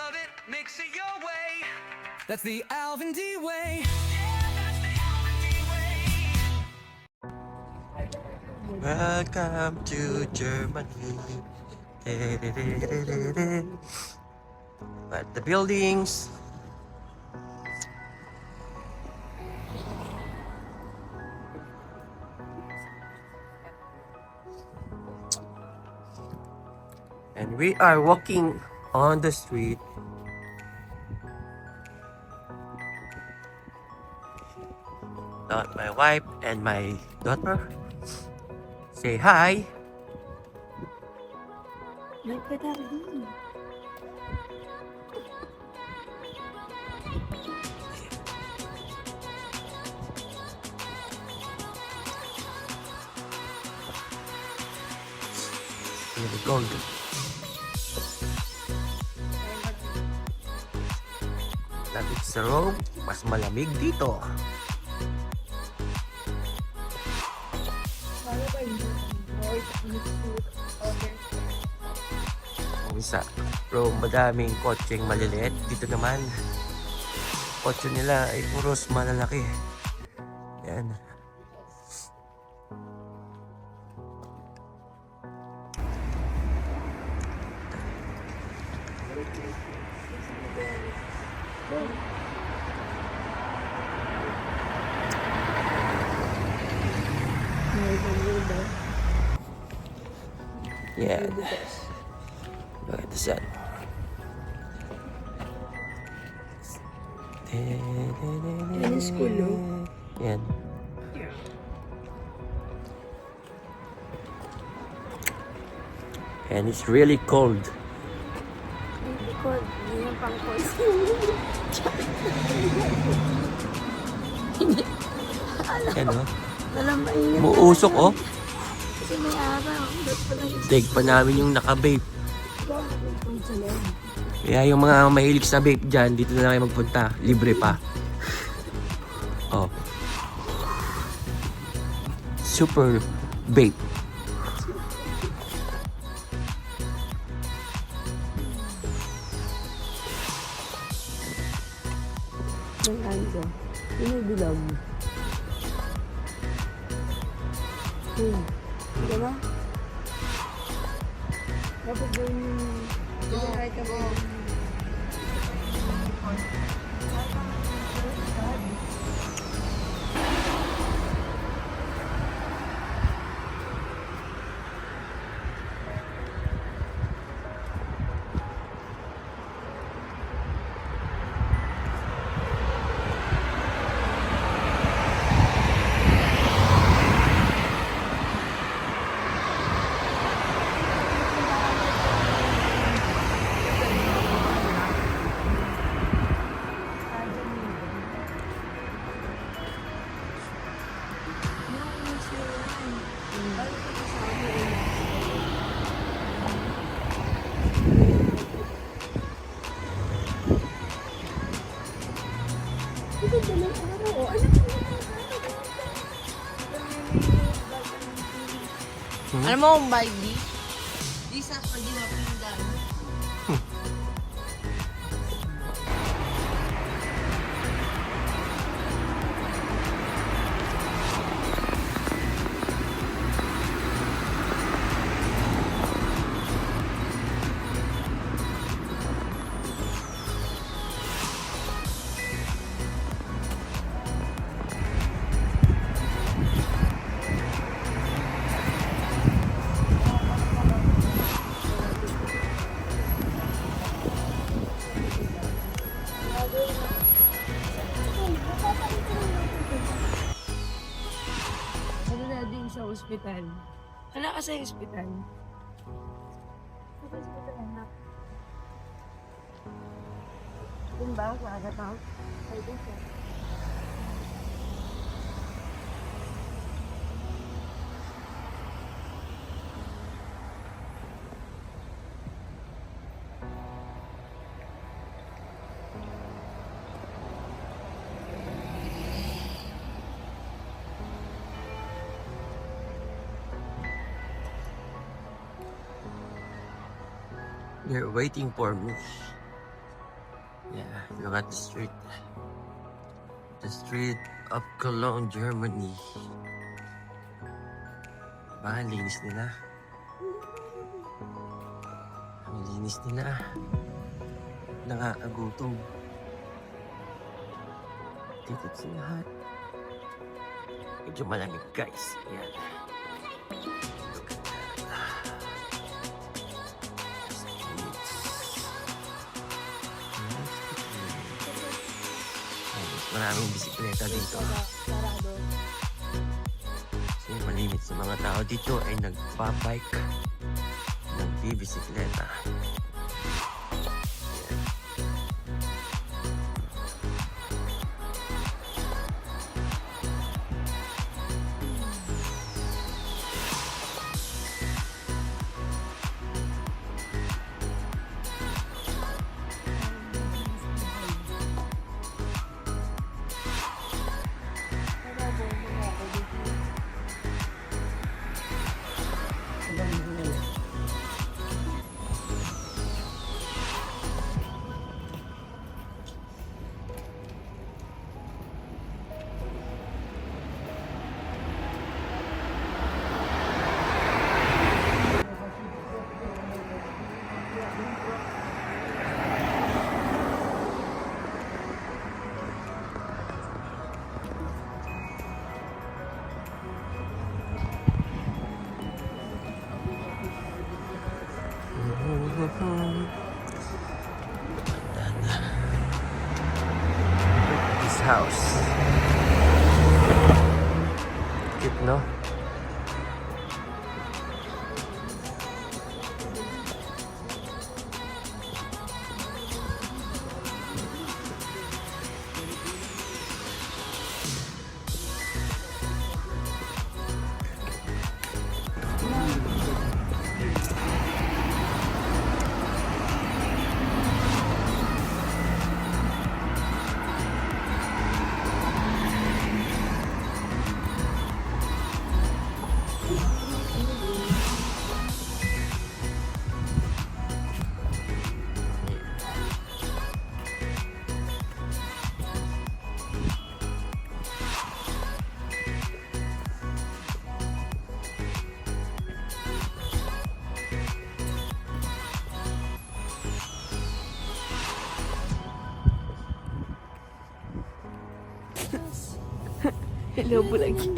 love it, mix it your way. That's the Alvin D way. Welcome to Germany. But the buildings. And we are walking on the street. Not my wife and my daughter. Say hi. Really cold. Lapit sa Rome, mas malamig dito. Kung sa Rome, madaming kotseng maliliit. Dito naman, kotse nila ay puros malalaki. Yan. Yeah. Look at the sun. Yan is school, no? Yan. And it's really cold. Hindi cold. Hindi yung pang cold. Yan o. Walang mainit. Muusok o. Kasi may araw. Ba't pa lang Dig pa namin yung naka-vape. yung sa loob? Kaya yung mga mahilig sa vape dyan, dito na lang kayo magpunta. Libre pa. Oh. Super vape. Yung kanto. Yung may bilog. Diba? Dapat yung... Kahit ka mo. Alam mo kung bike di sa pagdiwa pindan. Ano na din sa ospital? Wala ka sa ospital? Sa ospital na. Doon ba? Sa Agataw? Ay, doon siya. They're waiting for me. Yeah, look at the street. The street of Cologne, Germany. Diba, ang linis nila. Ang linis nila. Nakakagutom. Dito sa lahat. Medyo malamig guys. Ayan. Look at that. Streets. Mas maraming bisikleta dito. Kasi malimit sa mga tao dito ay nagpa-bike, nagbibisikleta. This house. Cute, no? Hello, Bulagi.